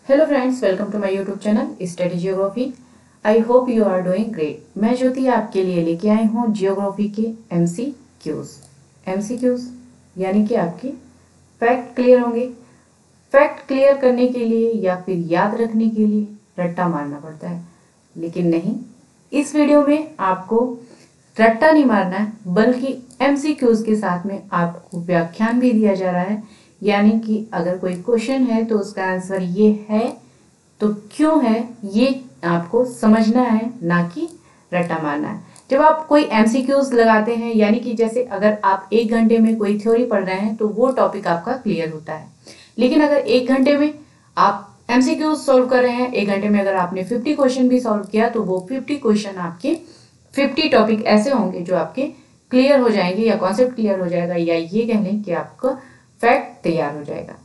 Hello friends, welcome to my YouTube channel Study Geography. I hope you are doing great. मैं ज्योति आपके लिए लेके आई हूँ जियोग्राफी के एमसीक्यूज यानी कि आपके फैक्ट क्लियर होंगे। फैक्ट क्लियर करने के लिए या फिर याद रखने के लिए रट्टा मारना पड़ता है, लेकिन नहीं, इस वीडियो में आपको रट्टा नहीं मारना है, बल्कि एमसीक्यूज के साथ में आपको व्याख्यान भी दिया जा रहा है। यानी कि अगर कोई क्वेश्चन है तो उसका आंसर ये है तो क्यों है, ये आपको समझना है, ना कि रट्टा मारना है। जब आप कोई एमसीक्यूज लगाते हैं, यानी कि जैसे अगर आप 1 घंटे में कोई थ्योरी पढ़ रहे हैं तो वो टॉपिक आपका क्लियर होता है। लेकिन अगर 1 घंटे में आप एमसीक्यूज सॉल्व कर रहे हैं, 1 घंटे में अगर आपने 50 क्वेश्चन भी सॉल्व किया तो वो 50 क्वेश्चन आपके 50 टॉपिक ऐसे होंगे जो आपके क्लियर हो जाएंगे, या कॉन्सेप्ट क्लियर हो जाएगा, या ये कह लें कि आपका फैक्ट तैयार हो जाएगा।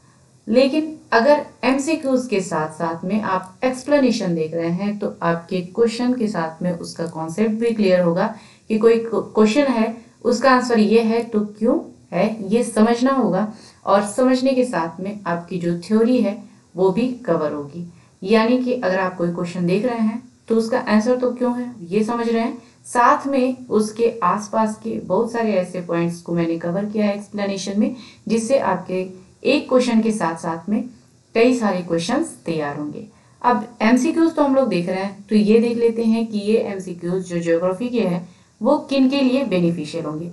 लेकिन अगर एमसीक्यूज के साथ साथ में आप एक्सप्लेनेशन देख रहे हैं तो आपके क्वेश्चन के साथ में उसका कॉन्सेप्ट भी क्लियर होगा कि कोई क्वेश्चन है, उसका आंसर ये है तो क्यों है, ये समझना होगा। और समझने के साथ में आपकी जो थ्योरी है वो भी कवर होगी। यानी कि अगर आप कोई क्वेश्चन देख रहे हैं तो उसका आंसर तो क्यों है ये समझ रहे हैं, साथ में उसके आसपास के बहुत सारे ऐसे पॉइंट्स को मैंने कवर किया है एक्सप्लेनेशन में, जिससे आपके एक क्वेश्चन के साथ साथ में कई सारे क्वेश्चंस तैयार होंगे। अब एमसीक्यूज तो हम लोग देख रहे हैं, तो ये देख लेते हैं कि ये एमसीक्यूज जो ज्योग्राफी के हैं वो किन के लिए बेनिफिशियल होंगे।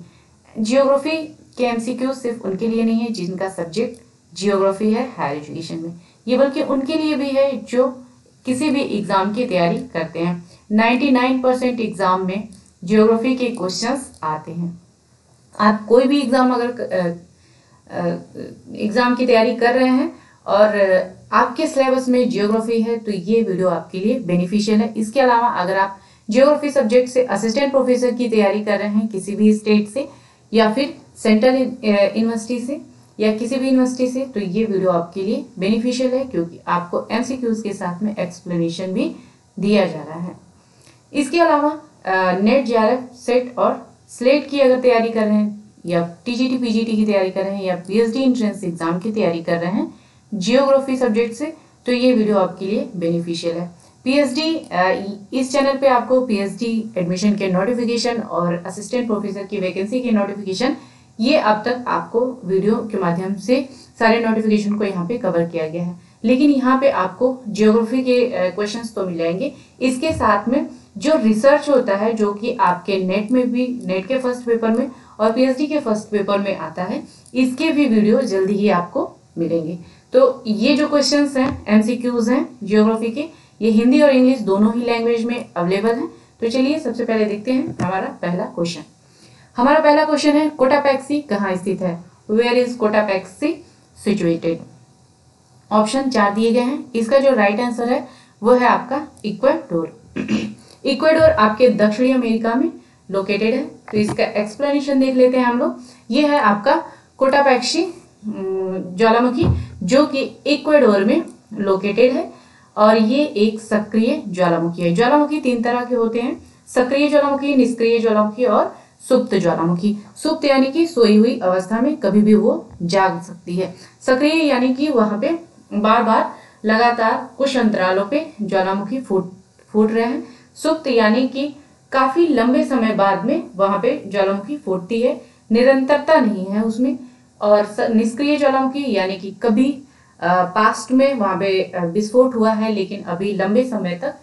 ज्योग्राफी के एमसीक्यूज सिर्फ उनके लिए नहीं है जिनका सब्जेक्ट जियोग्राफी है हायर एजुकेशन में, ये बल्कि उनके लिए भी है जो किसी भी एग्जाम की तैयारी करते हैं। 99% एग्जाम में ज्योग्राफी के क्वेश्चंस आते हैं। आप कोई भी एग्जाम अगर एग्जाम की तैयारी कर रहे हैं और आपके सिलेबस में ज्योग्राफी है तो ये वीडियो आपके लिए बेनिफिशियल है। इसके अलावा अगर आप ज्योग्राफी सब्जेक्ट से असिस्टेंट प्रोफेसर की तैयारी कर रहे हैं किसी भी स्टेट से, या फिर सेंट्रल यूनिवर्सिटी से, या किसी भी यूनिवर्सिटी से, तो ये वीडियो आपके लिए बेनिफिशियल है, क्योंकि आपको एमसीक्यूज के साथ में एक्सप्लेनेशन भी दिया जा रहा है। इसके अलावा नेट, जेआरएफ, सेट और स्लेट की अगर तैयारी कर रहे हैं, या टीजीटी पीजीटी की तैयारी कर रहे हैं, या पीएचडी एंट्रेंस एग्जाम की तैयारी कर रहे हैं जियोग्राफी सब्जेक्ट से, तो ये वीडियो आपके लिए बेनिफिशियल है। पीएचडी, इस चैनल पे आपको पीएचडी एडमिशन के नोटिफिकेशन और असिस्टेंट प्रोफेसर की वैकेंसी के नोटिफिकेशन, ये अब तक आपको वीडियो के माध्यम से सारे नोटिफिकेशन को यहाँ पे कवर किया गया है। लेकिन यहाँ पे आपको ज्योग्राफी के क्वेश्चंस तो मिल जाएंगे, इसके साथ में जो रिसर्च होता है, जो कि आपके नेट में भी, नेट के फर्स्ट पेपर में और पीएचडी के फर्स्ट पेपर में आता है, इसके भी वीडियो जल्दी ही आपको मिलेंगे। तो ये जो क्वेश्चंस हैं, एमसीक्यूज हैं ज्योग्राफी के, ये हिंदी और इंग्लिश दोनों ही लैंग्वेज में अवेलेबल हैं। तो चलिए सबसे पहले देखते हैं हमारा पहला क्वेश्चन। हमारा पहला क्वेश्चन है, कोटापैक्सी कहाँ स्थित है? Where is Cotopaxi situated? Option 4 दिए गए हैं। इसका जो राइट आंसर है वो है आपका इक्वाडोर। इक्वाडोर आपके दक्षिणी अमेरिका में लोकेटेड है। तो इसका एक्सप्लेनेशन देख लेते हैं हम लोग। ये है आपका कोटापैक्सी ज्वालामुखी, जो कि इक्वाडोर में लोकेटेड है, और ये एक सक्रिय ज्वालामुखी है। ज्वालामुखी 3 तरह के होते हैं, सक्रिय ज्वालामुखी, निष्क्रिय ज्वालामुखी और सुप्त ज्वालामुखी। सुप्त यानी कि सोई हुई अवस्था में कभी भी वो जाग सकती है। सक्रिय यानी कि वहां पे बार बार लगातार कुछ अंतरालों पे ज्वालामुखी फूट रहे हैं। सुप्त यानी कि काफी लंबे समय बाद में वहां पे ज्वालामुखी फूटती है, निरंतरता नहीं है उसमें। और निष्क्रिय ज्वालामुखी यानी कि कभी पास्ट में वहां पे विस्फोट हुआ है, लेकिन अभी लंबे समय तक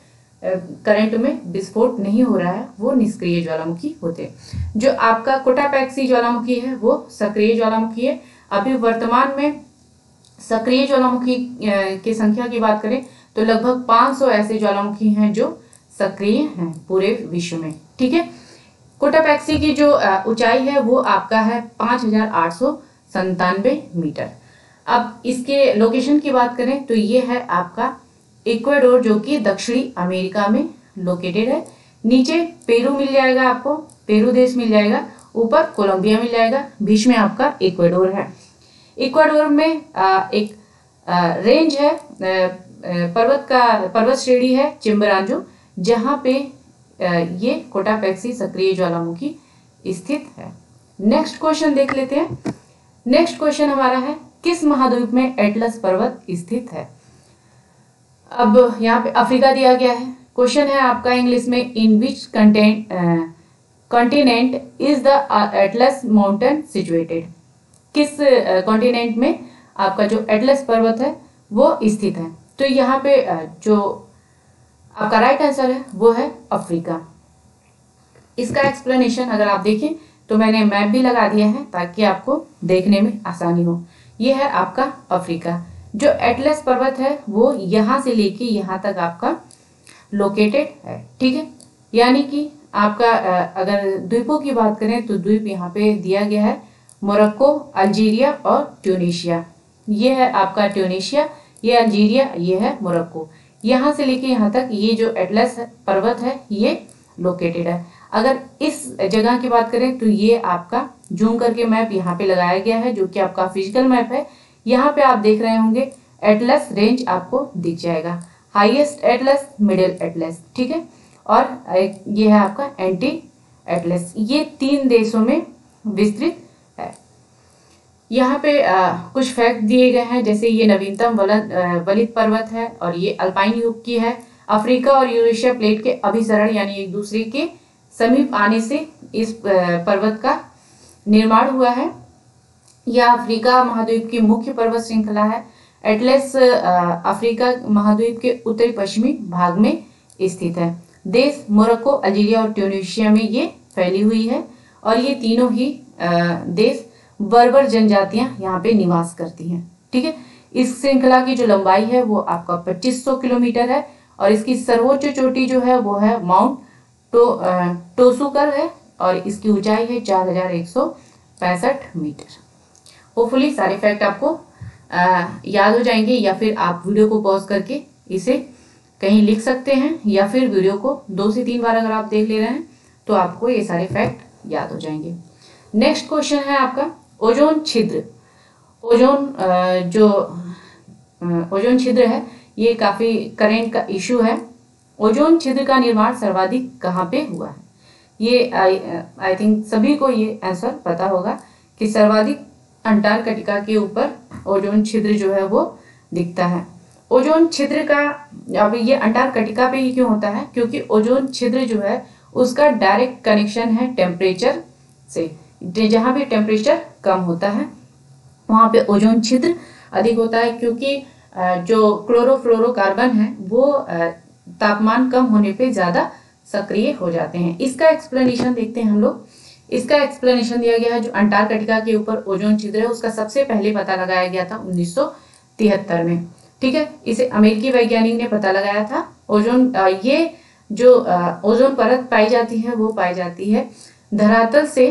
करंट में विस्फोट नहीं हो रहा है, वो निष्क्रिय ज्वालामुखी होते हैं। जो आपका कोटापैक्सी ज्वालामुखी है वो सक्रिय ज्वालामुखी है। अभी वर्तमान में सक्रिय ज्वालामुखी की संख्या की बात करें तो लगभग 500 ऐसे ज्वालामुखी हैं जो सक्रिय हैं पूरे विश्व में। ठीक है, कोटापैक्सी की जो ऊंचाई है वो आपका है 5897 मीटर। अब इसके लोकेशन की बात करें तो ये है आपका इक्वाडोर, जो कि दक्षिणी अमेरिका में लोकेटेड है। नीचे पेरू मिल जाएगा आपको, पेरू देश मिल जाएगा, ऊपर कोलंबिया मिल जाएगा, बीच में आपका इक्वाडोर है। इक्वाडोर में एक रेंज है, पर्वत श्रेणी है चिम्बरांजो, जहां पे ये कोटापैक्सी सक्रिय ज्वालामुखी स्थित है। नेक्स्ट क्वेश्चन देख लेते हैं। नेक्स्ट क्वेश्चन हमारा है, किस महाद्वीप में एटलस पर्वत स्थित है? अब यहाँ पे अफ्रीका दिया गया है। क्वेश्चन है आपका इंग्लिश में, in which continent is the Atlas mountain situated. किस कॉन्टिनेंट में आपका जो एटलस पर्वत है वो स्थित है। तो यहाँ पे जो आपका राइट आंसर है वो है अफ्रीका। इसका एक्सप्लेनेशन अगर आप देखें तो मैंने मैप भी लगा दिया है ताकि आपको देखने में आसानी हो। ये है आपका अफ्रीका। जो एटलस पर्वत है वो यहाँ से लेके यहाँ तक आपका लोकेटेड है, ठीक है। यानी कि आपका अगर द्वीपों की बात करें तो द्वीप यहाँ पे दिया गया है, मोरक्को, अल्जीरिया और ट्यूनीशिया। ये है आपका ट्यूनीशिया, ये अल्जीरिया, ये है मोरक्को। यहाँ से लेके यहाँ तक ये जो एटलस पर्वत है ये लोकेटेड है। अगर इस जगह की बात करें तो ये आपका जूम करके मैप यहाँ पे लगाया गया है, जो कि आपका फिजिकल मैप है। यहाँ पे आप देख रहे होंगे एटलस रेंज आपको दिख जाएगा, हाईएस्ट एटलस, मिडिल एटलस, ठीक है। और ये है आपका एंटी एटलस। ये 3 देशों में विस्तृत है। यहाँ पे कुछ फैक्ट दिए गए हैं, जैसे ये नवीनतम वलित पर्वत है और ये अल्पाइन युग की है। अफ्रीका और यूरेशिया प्लेट के अभिसरण यानी एक दूसरे के समीप आने से इस पर्वत का निर्माण हुआ है। यह अफ्रीका महाद्वीप की मुख्य पर्वत श्रृंखला है। एटलस अफ्रीका महाद्वीप के उत्तरी पश्चिमी भाग में स्थित है। देश मोरक्को, अल्जीरिया और ट्यूनीशिया में ये फैली हुई है और ये तीनों ही देश बर्बर जनजातियां यहाँ पे निवास करती हैं, ठीक है। इस श्रृंखला की जो लंबाई है वो आपका 2500 किलोमीटर है और इसकी सर्वोच्च चोटी जो है वो है माउंट टोसूकर है और इसकी ऊंचाई है 4165 मीटर। होपफुली सारे फैक्ट आपको याद हो जाएंगे, या फिर आप वीडियो को पॉज करके इसे कहीं लिख सकते हैं, या फिर वीडियो को 2 से 3 बार अगर आप देख ले रहे हैं तो आपको ये सारे फैक्ट याद हो जाएंगे। नेक्स्ट क्वेश्चन है आपका ओजोन छिद्र। ओजोन छिद्र है, ये काफी करेंट का इशू है। ओजोन छिद्र का निर्माण सर्वाधिक कहाँ पे हुआ है? ये आई थिंक सभी को ये आंसर पता होगा कि सर्वाधिक अंटार्कटिका के ऊपर ओजोन छिद्र जो है वो दिखता है। ओजोन छिद्र का, अब ये अंटार्कटिका पे ही क्यों होता है? क्योंकि ओजोन छिद्र जो है उसका डायरेक्ट कनेक्शन है टेम्परेचर से। जहाँ भी टेम्परेचर कम होता है वहाँ पे ओजोन छिद्र अधिक होता है, क्योंकि जो क्लोरोफ्लोरोकार्बन है वो तापमान कम होने पे ज्यादा सक्रिय हो जाते हैं। इसका एक्सप्लेनेशन देखते हैं हम लोग। इसका एक्सप्लेनेशन दिया गया है, जो अंटार्कटिका के ऊपर ओजोन छिद्र है उसका सबसे पहले पता लगाया गया था 1973 में, ठीक है। इसे अमेरिकी वैज्ञानिक ने पता लगाया था। ये जो ओजोन परत पाई जाती है वो पाई जाती है धरातल से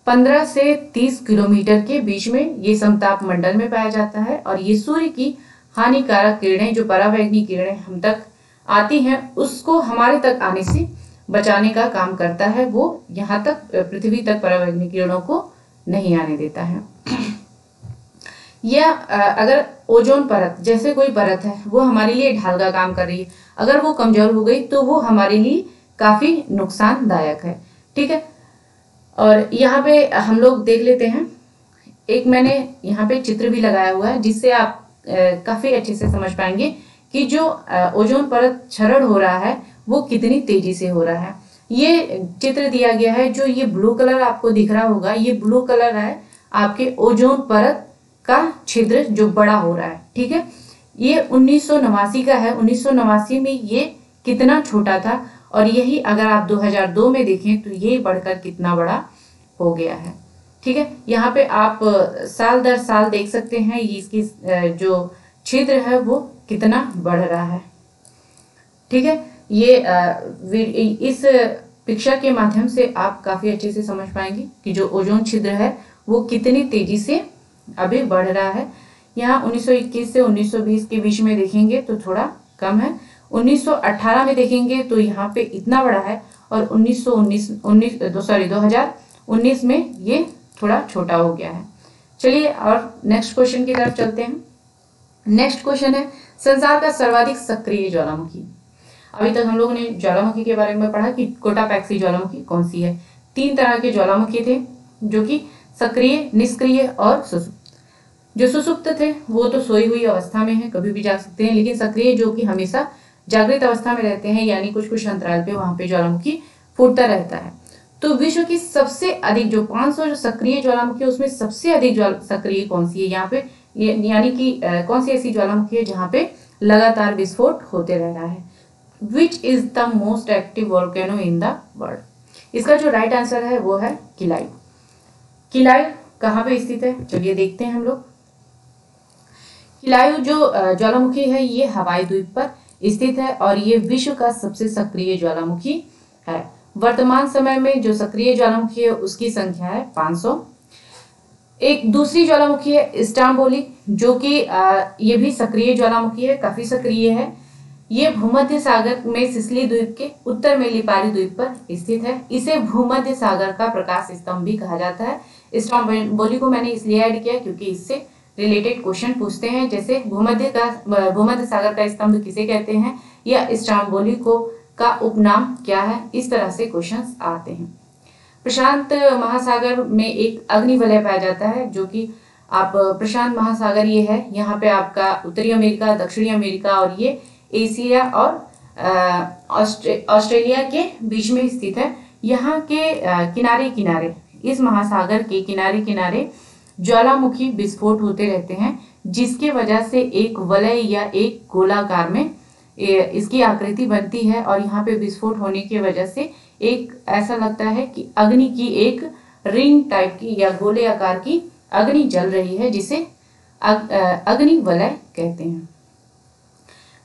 15 से 30 किलोमीटर के बीच में। ये समताप मंडल में पाया जाता है और ये सूर्य की हानिकारक किरणें, जो पराबैंगनी किरणें हम तक आती हैं, उसको हमारे तक आने से बचाने का काम करता है। वो यहाँ तक पृथ्वी तक पराबैंगनी किरणों को नहीं आने देता है। या अगर ओजोन परत, जैसे कोई परत है वो हमारे लिए ढाल का काम कर रही है, अगर वो कमजोर हो गई तो वो हमारे लिए काफी नुकसानदायक है, ठीक है। और यहाँ पे हम लोग देख लेते हैं, एक मैंने यहाँ पे चित्र भी लगाया हुआ है जिससे आप काफी अच्छे से समझ पाएंगे कि जो ओजोन परत क्षरण हो रहा है वो कितनी तेजी से हो रहा है। ये चित्र दिया गया है, जो ये ब्लू कलर आपको दिख रहा होगा, ये ब्लू कलर है आपके ओजोन परत का छिद्र जो बड़ा हो रहा है, ठीक है। ये 1989 का है। 1989 में ये कितना छोटा था और यही अगर आप 2002 में देखें तो ये बढ़कर कितना बड़ा हो गया है, ठीक है। यहाँ पे आप साल दर साल देख सकते हैं ये इसकी जो छिद्र है वो कितना बढ़ रहा है, ठीक है। ये इस पिक्चर के माध्यम से आप काफी अच्छे से समझ पाएंगे कि जो ओजोन छिद्र है वो कितनी तेजी से अभी बढ़ रहा है। यहाँ 1921 से 1920 के बीच में देखेंगे तो थोड़ा कम है, 1918 में देखेंगे तो यहाँ पे इतना बड़ा है, और 2019 में ये थोड़ा छोटा हो गया है। चलिए और नेक्स्ट क्वेश्चन की तरफ चलते हैं। नेक्स्ट क्वेश्चन है, संसार का सर्वाधिक सक्रिय ज्वालामुखी। अभी तक हम लोगों ने ज्वालामुखी के बारे में पढ़ा कि कोटापैक्सी ज्वालामुखी कौन सी है। 3 तरह के ज्वालामुखी थे, जो कि सक्रिय, निष्क्रिय और सुसुप्त। जो सुसुप्त थे वो तो सोई हुई अवस्था में है, कभी भी जाग सकते हैं, लेकिन सक्रिय जो कि हमेशा जागृत अवस्था में रहते हैं, यानी कुछ कुछ अंतराल पे वहां पे ज्वालामुखी फूटता रहता है। तो विश्व की सबसे अधिक जो 500 जो सक्रिय ज्वालामुखी है उसमें सबसे अधिक सक्रिय कौन सी है यहाँ पे, यानी कि कौन सी ऐसी ज्वालामुखी है जहाँ पे लगातार विस्फोट होते रह रहा है। विच is the most active volcano in the world? इसका जो राइट आंसर है वो है किलाई। किलाई कहाँ पे स्थित है, चलिए देखते हैं हम लोग। किलायु जो ज्वालामुखी है ये हवाई द्वीप पर स्थित है और ये विश्व का सबसे सक्रिय ज्वालामुखी है। वर्तमान समय में जो सक्रिय ज्वालामुखी है उसकी संख्या है 500। एक दूसरी ज्वालामुखी है स्ट्रोम्बोली, जो कि ये भी सक्रिय ज्वालामुखी है, काफी सक्रिय है। ये भूमध्य सागर में सिसिली द्वीप के उत्तर में लिपारी द्वीप पर स्थित है। इसे भूमध्य सागर का प्रकाश स्तंभ भी कहा जाता है। स्ट्रोम्बोली को मैंने इसलिए ऐड किया क्योंकि इससे रिलेटेड क्वेश्चन पूछते हैं, जैसे भूमध्य सागर का स्तंभ किसे कहते हैं या स्ट्रोम्बोली को का उपनाम क्या है, इस तरह से क्वेश्चंस आते हैं। प्रशांत महासागर में एक अग्निवलय पाया जाता है, जो कि आप प्रशांत महासागर ये है, यहाँ पे आपका उत्तरी अमेरिका, दक्षिणी अमेरिका और ये एशिया और ऑस्ट्रेलिया के बीच में स्थित है। यहाँ के किनारे किनारे, इस महासागर के किनारे किनारे ज्वालामुखी विस्फोट होते रहते हैं, जिसके वजह से एक वलय या एक गोलाकार में इसकी आकृति बनती है और यहाँ पे विस्फोट होने की वजह से एक ऐसा लगता है कि अग्नि की एक रिंग टाइप की या गोले आकार की अग्नि जल रही है, जिसे अग्नि वलय कहते हैं।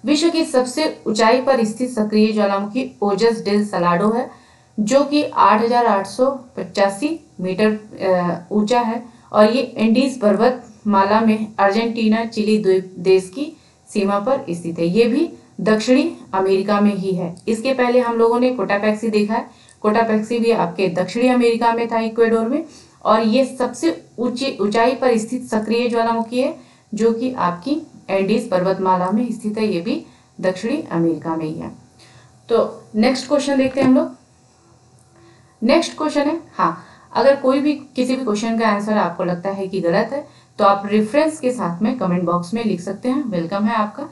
विश्व की सबसे ऊंचाई पर स्थित सक्रिय ज्वालामुखी ओजस डेल सलाडो है, जो कि 8,885 मीटर ऊंचा है और ये एंडीज पर्वतमाला में अर्जेंटीना चिली द्वीप देश की सीमा पर स्थित है। ये भी दक्षिणी अमेरिका में ही है। इसके पहले हम लोगों ने कोटापैक्सी देखा है। कोटापैक्सी भी आपके दक्षिणी अमेरिका में था, इक्वेडोर में, और ये सबसे ऊंचाई पर स्थित सक्रिय ज्वालामुखी है, जो कि आपकी एंडीज पर्वतमाला में स्थित है। ये भी दक्षिणी अमेरिका में ही है। तो नेक्स्ट क्वेश्चन देखते हैं हम लोग। नेक्स्ट क्वेश्चन है, हाँ, अगर कोई भी किसी भी क्वेश्चन का आंसर आपको लगता है कि गलत है तो आप रेफरेंस के साथ में कमेंट बॉक्स में लिख सकते हैं, वेलकम है आपका।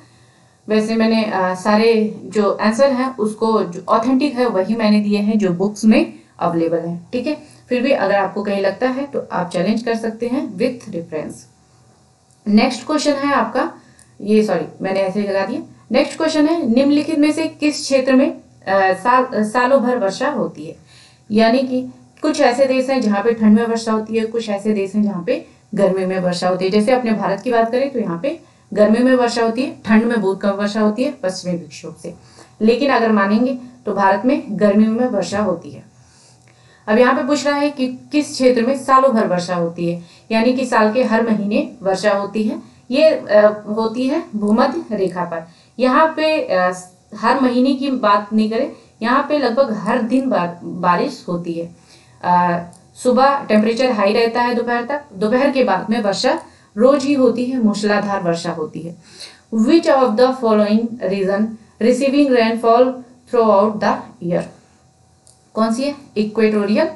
वैसे मैंने सारे जो आंसर हैं उसको जो ऑथेंटिक है वही मैंने दिए हैं जो बुक्स में अवेलेबल है, ठीक है। फिर भी अगर आपको कहीं लगता है तो आप चैलेंज कर सकते हैं विथ रेफरेंस। नेक्स्ट क्वेश्चन है आपका, ये सॉरी मैंने ऐसे ही लगा दिया। नेक्स्ट क्वेश्चन है, निम्नलिखित में से किस क्षेत्र में सालों भर वर्षा होती है? यानी कि कुछ ऐसे देश हैं जहाँ पे ठंड में वर्षा होती है, कुछ ऐसे देश हैं जहाँ पे गर्मी में वर्षा होती है। जैसे अपने भारत की बात करें तो यहाँ पे गर्मी में वर्षा होती है, ठंड में बहुत कम वर्षा होती है पश्चिमी विक्षोभ से। लेकिन अगर मानेंगे तो भारत में गर्मियों में वर्षा होती है। अब यहाँ पे पूछ रहा है कि किस क्षेत्र में सालों भर वर्षा होती है, यानी कि साल के हर महीने वर्षा होती है। ये होती है भूमध्य रेखा पर। यहाँ पे हर महीने की बात नहीं करें, यहाँ पे लगभग हर दिन बारिश होती है। सुबह टेम्परेचर हाई रहता है दोपहर तक, दोपहर के बाद में वर्षा रोज ही होती है, मूसलाधार वर्षा होती है। Which of the following region receiving rainfall throughout the year? कौन सी है? इक्वेटोरियल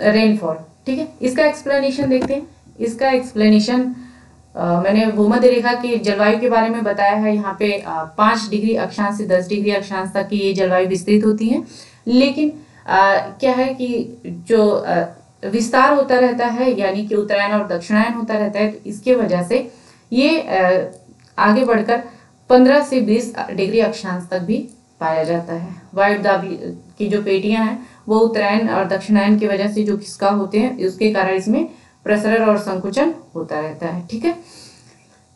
रेनफॉल, ठीक है। इसका एक्सप्लेनेशन देखते हैं। इसका एक्सप्लेनेशन मैंने भूमध्य रेखा की जलवायु के बारे में बताया है। यहाँ पे 5 डिग्री अक्षांश से 10 डिग्री अक्षांश तक की ये जलवायु विस्तृत होती है। लेकिन क्या है कि जो विस्तार होता रहता है, यानी कि उत्तरायण और दक्षिणायन होता रहता है, तो इसके वजह से ये आगे बढ़कर 15 से 20 डिग्री अक्षांश तक भी पाया जाता है। वायुदाब की जो पेटियां हैं वो उत्तरायण और दक्षिणायन की वजह से जो खिसकाव होते हैं उसके कारण इसमें प्रसरण और संकुचन होता रहता है, ठीक है।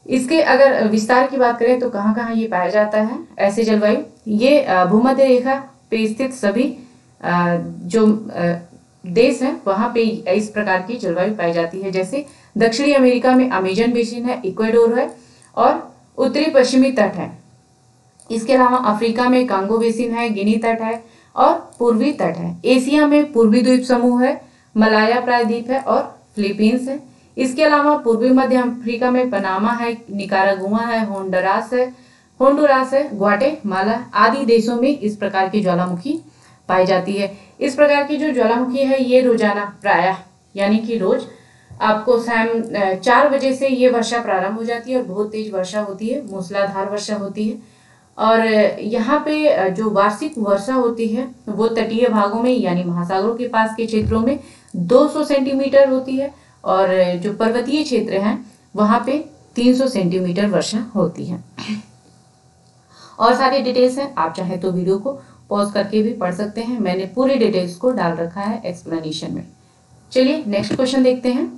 इसके अगर विस्तार की बात करें तो कहाँ कहाँ ये पाया जाता है ऐसे जलवायु? ये भूमध्य रेखा पे स्थित सभी जो देश हैं वहां पे इस प्रकार की जलवायु पाई जाती है। जैसे दक्षिणी अमेरिका में अमेजन बेसिन है, इक्वेडोर है और उत्तरी पश्चिमी तट है। इसके अलावा अफ्रीका में कांगो बेसिन है, गिनी तट है और पूर्वी तट है। एशिया में पूर्वी द्वीप समूह है, मलाया प्रायद्वीप है और फिलीपींस है। इसके अलावा पूर्वी मध्य अफ्रीका में पनामा है, निकारागुआ है, होंडुरास है, ग्वाटेमाला आदि देशों में इस प्रकार की ज्वालामुखी पाई जाती है। इस प्रकार की जो ज्वालामुखी है ये रोजाना प्रायः यानी कि रोज आपको शाम 4 बजे से ये वर्षा प्रारंभ हो जाती है और बहुत तेज वर्षा होती है, मूसलाधार वर्षा होती है। और यहाँ पे जो वार्षिक वर्षा होती है वो तटीय भागों में यानी महासागरों के पास के क्षेत्रों में 200 सेंटीमीटर होती है, और जो पर्वतीय क्षेत्र हैं वहां पे 300 सेंटीमीटर वर्षा होती है। और सारी डिटेल्स हैं, आप चाहे तो वीडियो को पॉज करके भी पढ़ सकते हैं, मैंने पूरी डिटेल्स को डाल रखा है एक्सप्लेनेशन में। चलिए नेक्स्ट क्वेश्चन देखते हैं।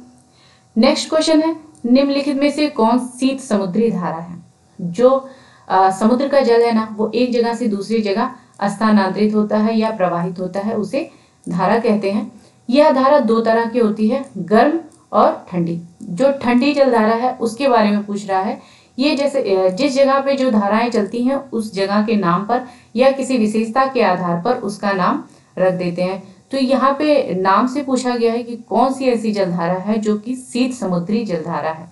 नेक्स्ट क्वेश्चन है, निम्नलिखित में से कौन शीत समुद्री धारा है? जो समुद्र का जल है ना, वो एक जगह से दूसरी जगह स्थानांतरित होता है या प्रवाहित होता है, उसे धारा कहते हैं। यह धारा दो तरह की होती है, गर्म और ठंडी। जो ठंडी जल धारा है उसके बारे में पूछ रहा है। ये जैसे जिस जगह पे जो धाराएं चलती हैं उस जगह के नाम पर या किसी विशेषता के आधार पर उसका नाम रख देते हैं। तो यहाँ पे नाम से पूछा गया है कि कौन सी ऐसी जलधारा है जो कि शीत समुद्री जलधारा है।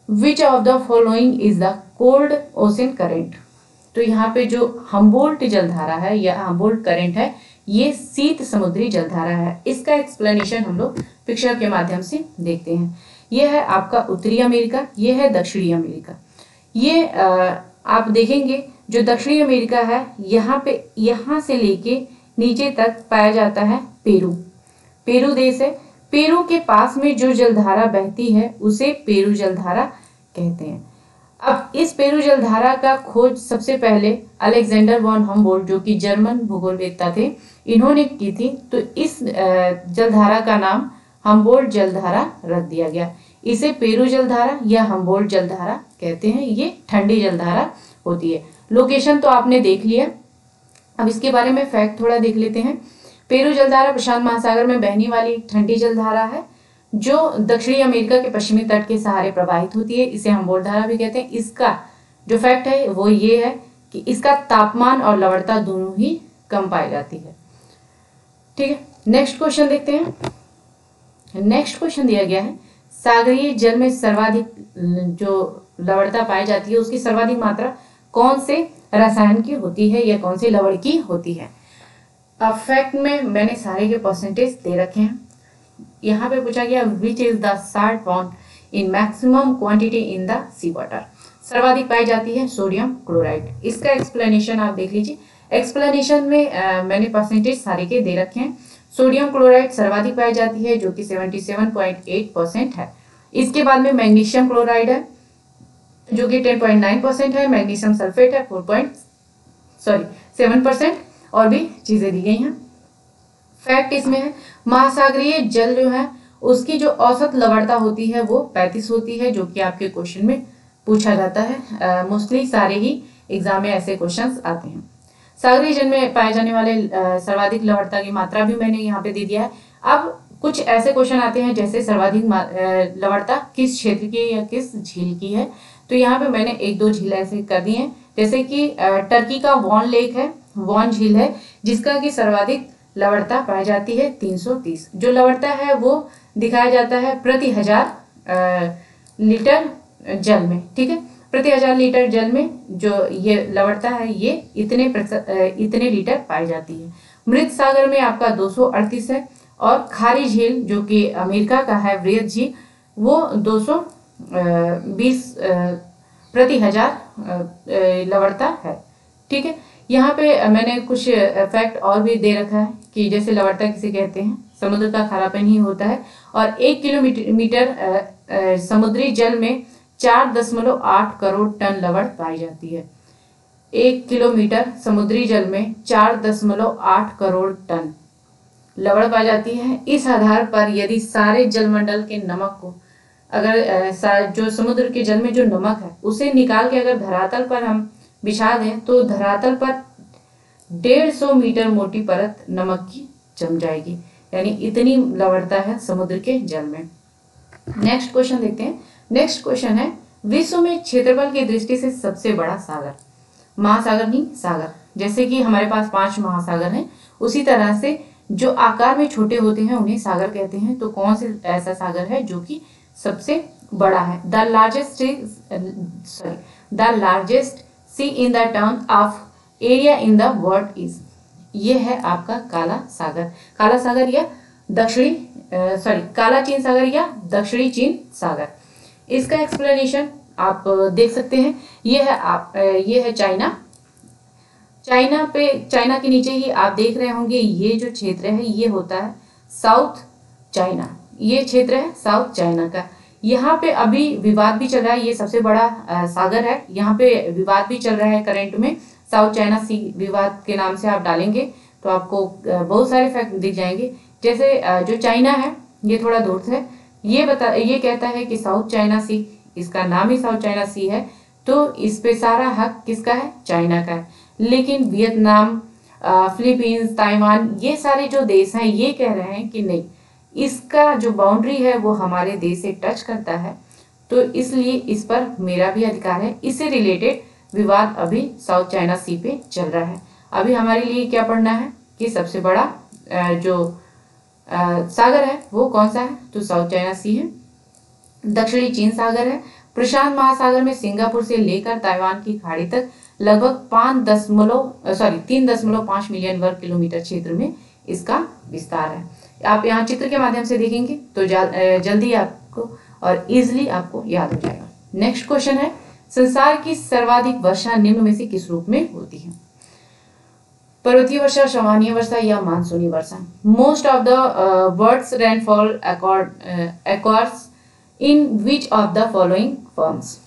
Which of the following is the cold ocean current? तो यहाँ पे जो हम्बोल्ट जलधारा है या हम्बोल्ट करेंट है, ये शीत समुद्री जलधारा है। इसका एक्सप्लेनेशन हम लोग पिक्चर के माध्यम से देखते हैं। यह है आपका उत्तरी अमेरिका, यह है दक्षिणी अमेरिका। ये आप देखेंगे जो दक्षिणी अमेरिका है, यहाँ पे यहाँ से लेके नीचे तक पाया जाता है पेरू। पेरू देश है। पेरू के पास में जो जलधारा बहती है उसे पेरू जलधारा कहते हैं। अब इस पेरू जलधारा का खोज सबसे पहले अलेक्जेंडर वॉन हम्बोल्ट, जो कि जर्मन भूगोलवेत्ता थे, इन्होंने की थी। तो इस जलधारा का नाम हम्बोल्ट जलधारा रख दिया गया। इसे पेरू जलधारा या हम्बोल्ट जलधारा कहते हैं। ये ठंडी जलधारा होती है। लोकेशन तो आपने देख लिया, अब इसके बारे में फैक्ट थोड़ा देख लेते हैं। पेरू जलधारा प्रशांत महासागर में बहने वाली एक ठंडी जलधारा है जो दक्षिणी अमेरिका के पश्चिमी तट के सहारे प्रवाहित होती है। इसे हम्बोल्ट धारा भी कहते हैं। इसका जो फैक्ट है वो ये है कि इसका तापमान और लवणता दोनों ही कम पाई जाती है। ठीक है, नेक्स्ट क्वेश्चन देखते हैं। नेक्स्ट क्वेश्चन दिया गया है, सागरीय जल में सर्वाधिक जो लवणता पाई जाती है उसकी सर्वाधिक मात्रा कौन से रसायन की होती है या कौन से लवण की होती है? अब फैक्ट में मैंने सारे के परसेंटेज दे रखे हैं। यहाँ पे पूछा गया which is the salt found in maximum quantity in the sea water? सर्वाधिक पाई जाती है सोडियम क्लोराइड। इसका एक्सप्लेनेशन आप देख लीजिए। एक्सप्लेनेशन में मैंने परसेंटेज सारे के दे रखे हैं। सोडियम क्लोराइड सर्वाधिक पाई जाती है जो कि 77.8% है। इसके बाद में मैग्नीशियम क्लोराइड है जो कि 10.9% है। मैग्नीशियम सल्फेट है 7% और भी चीजें दी गई हैं। फैक्ट इसमें है महासागरीय जल जो है उसकी जो औसत लवणता होती है वो 35 होती है, जो कि आपके क्वेश्चन में पूछा जाता है। मोस्टली सारे ही एग्जाम में ऐसे क्वेश्चंस आते हैं। सागरीय जल में पाए जाने वाले सर्वाधिक लवणता की मात्रा भी मैंने यहाँ पे दे दिया है। अब कुछ ऐसे क्वेश्चन आते हैं जैसे सर्वाधिक लवणता किस क्षेत्र की या किस झील की है। तो यहाँ पे मैंने एक दो झील ऐसे कर दी हैं, जैसे कि टर्की का वॉन लेक है, वॉन झील है, जिसका कि सर्वाधिक लवणता पाई जाती है 330। जो लवणता है वो दिखाया जाता है प्रति 1000 लीटर जल में। ठीक है, प्रति 1000 लीटर जल में जो ये लवणता है ये इतने लीटर पाई जाती है। मृत सागर में आपका 238 है, और खारी झील जो कि अमेरिका का है वृहद झील, वो 220 प्रति 1000 लवणता है। ठीक है, यहाँ पे मैंने कुछ फैक्ट और भी दे रखा है कि जैसे लवणता किसे कहते हैं, समुद्र का खारापन ही होता है। और 1 किलोमीटर समुद्री जल में 4.8 करोड़ टन लवण पाई जाती है। 1 किलोमीटर समुद्री जल में 4.8 करोड़ टन लवण पाई जाती है। इस आधार पर यदि सारे जलमंडल के नमक को अगर जो समुद्र के जल में जो नमक है उसे निकाल के अगर धरातल पर हम बिछा दें तो धरातल पर 150 मीटर मोटी परत नमक की जम जाएगी, यानी इतनी लवणता है समुद्र के जल में। नेक्स्ट क्वेश्चन देखते हैं। नेक्स्ट क्वेश्चन है, विश्व में क्षेत्रफल की दृष्टि से सबसे बड़ा सागर? महासागर नहीं, सागर। जैसे कि हमारे पास 5 महासागर हैं, उसी तरह से जो आकार में छोटे होते हैं उन्हें सागर कहते हैं। तो कौन से ऐसा सागर है जो कि सबसे बड़ा है? The largest C in the terms of area in the world is, ये है आपका काला सागर। काला सागर या दक्षिणी काला चीन सागर या दक्षिणी चीन सागर। इसका एक्सप्लेनेशन आप देख सकते हैं। ये है चाइना। चाइना के नीचे ही आप देख रहे होंगे ये जो क्षेत्र है ये होता है साउथ चाइना। ये क्षेत्र है साउथ चाइना का। यहाँ पे अभी विवाद भी चल रहा है, ये सबसे बड़ा सागर है। यहाँ पे विवाद भी चल रहा है करंट में, साउथ चाइना सी विवाद के नाम से आप डालेंगे तो आपको बहुत सारे फैक्ट दिख जाएंगे। जैसे जो चाइना है ये थोड़ा दूर से ये कहता है कि साउथ चाइना सी, इसका नाम ही साउथ चाइना सी है, तो इस पे सारा हक किसका है? चाइना का है। लेकिन वियतनाम, फिलीपींस, ताइवान, ये सारे जो देश हैं ये कह रहे हैं कि नहीं, इसका जो बाउंड्री है वो हमारे देश से टच करता है, तो इसलिए इस पर मेरा भी अधिकार है। इससे रिलेटेड विवाद अभी साउथ चाइना सी पे चल रहा है। अभी हमारे लिए क्या पढ़ना है कि सबसे बड़ा जो सागर है वो कौन सा है? तो साउथ चाइना सी है। दक्षिणी चीन सागर है। प्रशांत महासागर में सिंगापुर से लेकर ताइवान की खाड़ी तक लगभग 3.5 मिलियन वर्ग किलोमीटर क्षेत्र में इसका विस्तार है। आप यहाँ चित्र के माध्यम से देखेंगे तो जल्दी आपको और इजिली आपको याद हो जाएगा। नेक्स्ट क्वेश्चन है, संसार की सर्वाधिक वर्षा निम्न में से किस रूप में होती है? पर्वतीय वर्षा, सामान्य वर्षा या मानसूनी वर्षा? Most of the world's rainfall occurs in which of the following forms?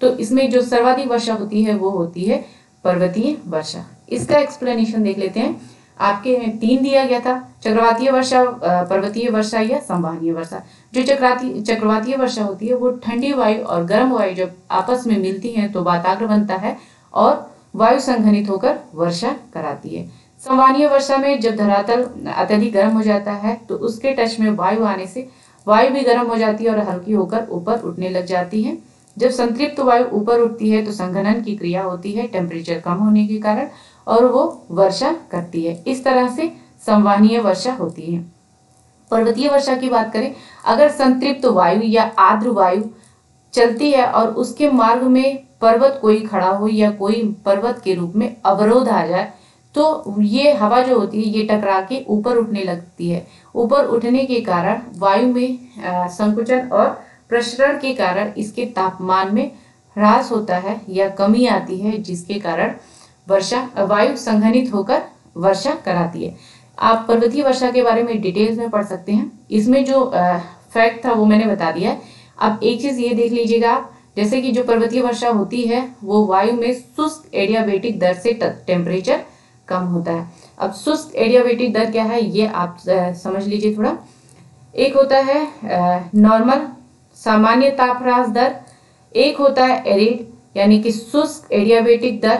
तो इसमें जो सर्वाधिक वर्षा होती है वो होती है पर्वतीय वर्षा। इसका एक्सप्लेनेशन देख लेते हैं। आपके 3 दिया गया था, चक्रवातीय वर्षा, पर्वतीय वर्षा या संवहनीय वर्षा। जो चक्रवातीय वर्षा होती है वो ठंडी वायु और गर्म वायु जब आपस में मिलती हैं तो वाताग्र बनता है और वायु संघनित होकर वर्षा कराती है। संवहनीय वर्षा में जब धरातल अत्यधिक गर्म हो जाता है तो उसके टच में वायु आने से वायु भी गर्म हो जाती है और हल्की होकर ऊपर उठने लग जाती है। जब संतृप्त वायु ऊपर उठती है तो संघनन की क्रिया होती है टेम्परेचर कम होने के कारण और वो वर्षा करती है। इस तरह से संवहनीय वर्षा होती है। पर्वतीय वर्षा की बात करें, अगर संतृप्त वायु या आर्द्र वायु चलती है और उसके मार्ग में पर्वत कोई खड़ा हो या कोई पर्वत के रूप में अवरोध आ जाए तो ये हवा जो होती है ये टकरा के ऊपर उठने लगती है। ऊपर उठने के कारण वायु में संकुचन और प्रसरण के कारण इसके तापमान में ह्रास होता है या कमी आती है, जिसके कारण वायु संघनित होकर वर्षा कराती है। आप पर्वतीय वर्षा के बारे में डिटेल्स में पढ़ सकते हैं। इसमें जो फैक्ट था वो मैंने बता दिया है। अब एक चीज ये देख लीजिएगा आप, जैसे कि जो पर्वतीय वर्षा होती है वो वायु में शुष्क एडियाबेटिक दर से टेम्परेचर कम होता है। अब शुष्क एडियाबेटिक दर क्या है ये आप समझ लीजिए थोड़ा। एक होता है नॉर्मल सामान्य तापह्रास दर, एक होता है एरिड यानी कि शुष्क एडियाबेटिक दर,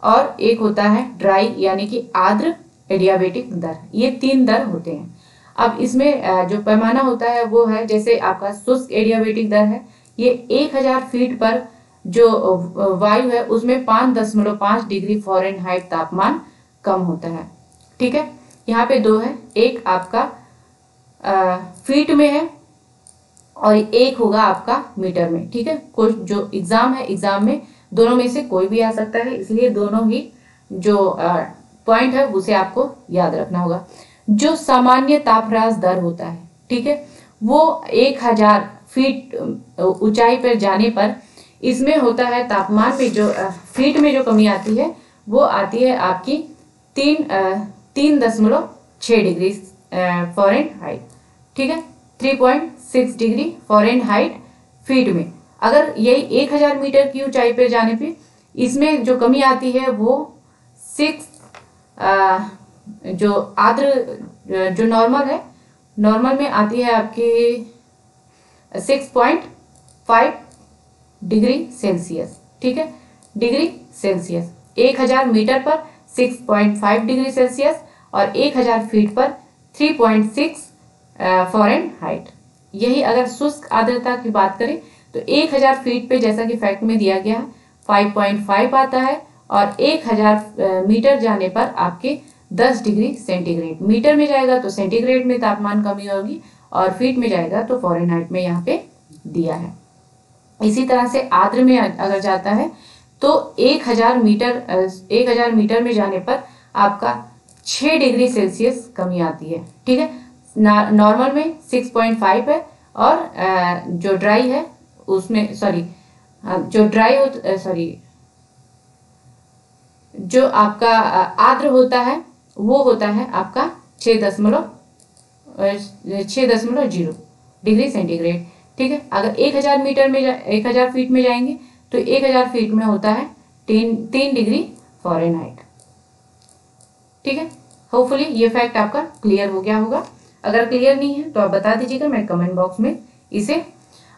और एक होता है ड्राई यानी कि आर्द्र एडियाबेटिक दर। ये 3 दर होते हैं। अब इसमें जो पैमाना होता है वो है, जैसे आपका शुष्क एडियाबेटिक दर है ये 1000 फीट पर जो वायु है उसमें 5.5 डिग्री फ़ारेनहाइट तापमान कम होता है। ठीक है, यहाँ पे 2 है, एक आपका फीट में है और एक होगा आपका मीटर में। ठीक है, कोई जो एग्जाम है एग्जाम में दोनों में से कोई भी आ सकता है, इसलिए दोनों ही जो पॉइंट है उसे आपको याद रखना होगा। जो सामान्य तापह्रास दर होता है, ठीक है, वो 1000 फीट ऊंचाई पर जाने पर इसमें होता है तापमान में जो फीट में जो कमी आती है वो आती है आपकी 3.6 डिग्री फ़ारेनहाइट। ठीक है, 3.6 डिग्री फ़ारेनहाइट फीट में। अगर यही 1000 मीटर की ऊंचाई पर जाने पे इसमें जो कमी आती है वो 6 जो आर्द्र जो नॉर्मल है, नॉर्मल में आती है आपकी 6.5 डिग्री सेल्सियस। ठीक है, डिग्री सेल्सियस 1000 मीटर पर 6.5 डिग्री सेल्सियस और 1000 फीट पर 3.6 फ़ारेनहाइट। यही अगर शुष्क आर्द्रता की बात करें तो 1000 फीट पे जैसा कि फैक्ट में दिया गया है 5.5 आता है और 1000 मीटर जाने पर आपके 10 डिग्री सेंटीग्रेड। मीटर में जाएगा तो सेंटीग्रेड में तापमान कमी होगी और फीट में जाएगा तो फ़ारेनहाइट में यहाँ पे दिया है। इसी तरह से आर्द्र में अगर जाता है तो 1000 मीटर में जाने पर आपका 6 डिग्री सेल्सियस कमी आती है। ठीक है, नॉर्मल में 6.5 है, और जो ड्राई है उसमें जो आपका आर्द्र होता है वो होता है आपका 6.0 डिग्री सेंटीग्रेड। ठीक है, अगर 1000 फीट में जाएंगे तो 1000 फीट में होता है 3 डिग्री फ़ारेनहाइट। ठीक है, होपफुली ये फैक्ट आपका क्लियर हो गया होगा। अगर क्लियर नहीं है तो आप बता दीजिएगा, मैं कमेंट बॉक्स में इसे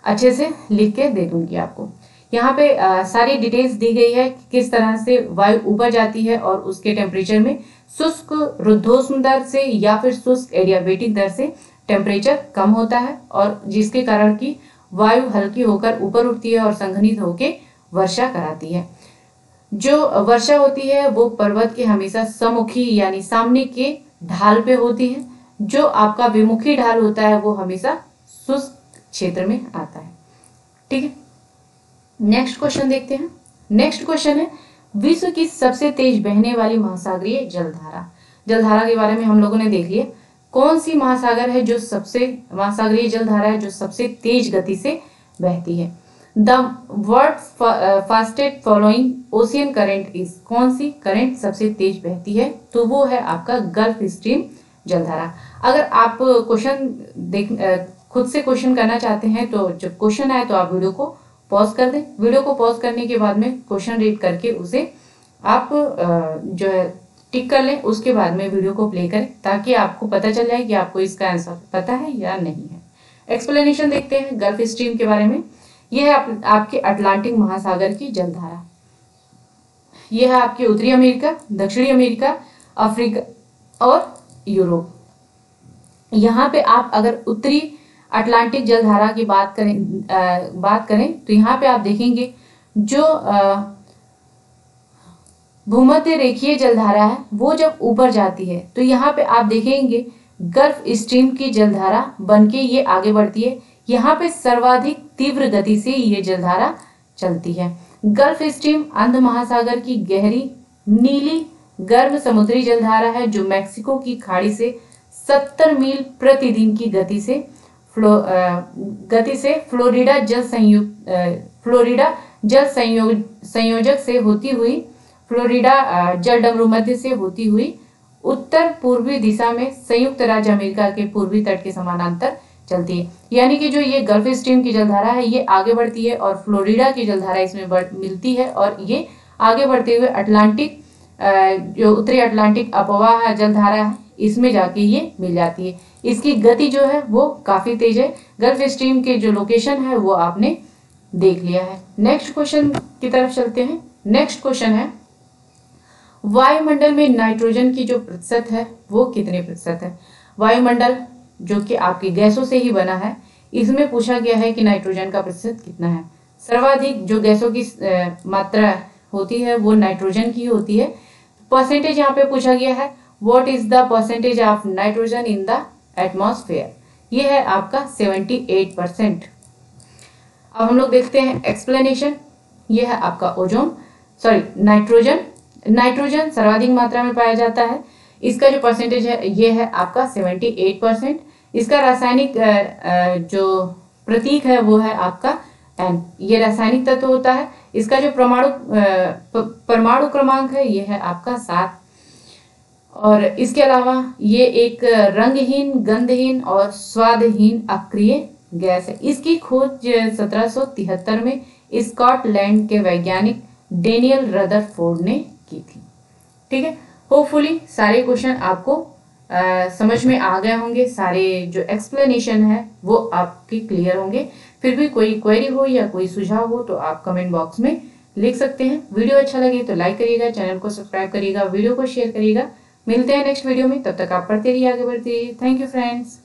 अच्छे से लिख के दे दूंगी आपको। यहाँ पे सारी डिटेल्स दी गई है कि किस तरह से वायु ऊपर जाती है और उसके टेम्परेचर में शुष्क रुद्धोष्म दर से या फिर शुष्क एडियाबेटिक दर से टेम्परेचर कम होता है, और जिसके कारण की वायु हल्की होकर ऊपर उठती है और संघनित होकर वर्षा कराती है। जो वर्षा होती है वो पर्वत के हमेशा सम्मुखी यानी सामने के ढाल पे होती है। जो आपका विमुखी ढाल होता है वो हमेशा शुष्क क्षेत्र में आता है। ठीक है, नेक्स्ट क्वेश्चन देखते हैं। नेक्स्ट क्वेश्चन है, विश्व की सबसे तेज बहने वाली महासागरीय जलधारा। जलधारा के बारे में हम लोगों ने देख लिया। कौन सी महासागरीय जलधारा है जो सबसे तेज गति से बहती है। The world fastest following ocean current is, कौन सी करंट सबसे तेज बहती है, तो वो है आपका गल्फ स्ट्रीम जलधारा। अगर आप खुद से क्वेश्चन करना चाहते हैं तो जब क्वेश्चन आए तो आप वीडियो को पॉज कर दें। वीडियो को पॉज करने के बाद में क्वेश्चन रीड करके उसे आप जो है टिक कर लें, उसके बाद में वीडियो को प्ले करें ताकि आपको पता चल जाए कि आपको इसका आंसर पता है या नहीं है। एक्सप्लेनेशन देखते हैं गल्फ स्ट्रीम के बारे में। यह है आपके अटलांटिक महासागर की जलधारा। यह है आपके उत्तरी अमेरिका, दक्षिणी अमेरिका, अफ्रीका और यूरोप। यहाँ पे आप अगर उत्तरी अटलांटिक जलधारा की बात करें तो यहाँ पे आप देखेंगे जो भूमध्य रेखीय जलधारा है वो जब ऊपर जाती है तो यहाँ पे आप देखेंगे गल्फ स्ट्रीम की जलधारा बनके ये आगे बढ़ती है। यहाँ पे सर्वाधिक तीव्र गति से ये जलधारा चलती है। गल्फ स्ट्रीम अंध महासागर की गहरी नीली गर्म समुद्री जलधारा है जो मैक्सिको की खाड़ी से 70 मील प्रतिदिन की गति से फ्लोरिडा जल संयोजक से होती हुई फ्लोरिडा जलडमरू मध्य से होती हुई उत्तर पूर्वी दिशा में संयुक्त राज्य अमेरिका के पूर्वी तट के समानांतर चलती है। यानी कि जो ये गल्फ स्ट्रीम की जलधारा है ये आगे बढ़ती है और फ्लोरिडा की जलधारा इसमें मिलती है, और ये आगे बढ़ते हुए अटलांटिक जो उत्तरी अटलांटिक अपवाह जलधारा है इसमें जाके ये मिल जाती है। इसकी गति जो है वो काफी तेज है। गल्फ स्ट्रीम के जो लोकेशन है वो आपने देख लिया है। नेक्स्ट क्वेश्चन की तरफ चलते हैं। नेक्स्ट क्वेश्चन है, वायुमंडल में नाइट्रोजन की जो प्रतिशत है वो कितने प्रतिशत है। वायुमंडल जो कि आपकी गैसों से ही बना है, इसमें पूछा गया है कि नाइट्रोजन का प्रतिशत कितना है। सर्वाधिक जो गैसों की मात्रा होती है वो नाइट्रोजन की होती है। परसेंटेज यहाँ पे पूछा गया है, what is the percentage of nitrogen in the atmosphere. ये है आपका 78%। अब हम लोग देखते हैं एक्सप्लेनेशन। ये है आपका नाइट्रोजन सर्वाधिक मात्रा में पाया जाता है। इसका जो परसेंटेज है ये है आपका 78%। इसका रासायनिक जो प्रतीक है वो है आपका N। ये रासायनिक तत्व होता है। इसका जो परमाणु क्रमांक है ये है आपका 7। और इसके अलावा ये एक रंगहीन, गंधहीन और स्वादहीन अक्रिय गैस है। इसकी खोज 1773 में स्कॉटलैंड के वैज्ञानिक डेनियल रदरफोर्ड ने की थी। ठीक है, होपफुली सारे क्वेश्चन आपको समझ में आ गए होंगे। सारे जो एक्सप्लेनेशन है वो आपके क्लियर होंगे। फिर भी कोई क्वेरी हो या कोई सुझाव हो तो आप कमेंट बॉक्स में लिख सकते हैं। वीडियो अच्छा लगे तो लाइक करिएगा, चैनल को सब्सक्राइब करिएगा, वीडियो को शेयर करिएगा। मिलते हैं नेक्स्ट वीडियो में, तब तक आप पढ़ते रहिए, आगे बढ़ते रहिए। Thank you friends.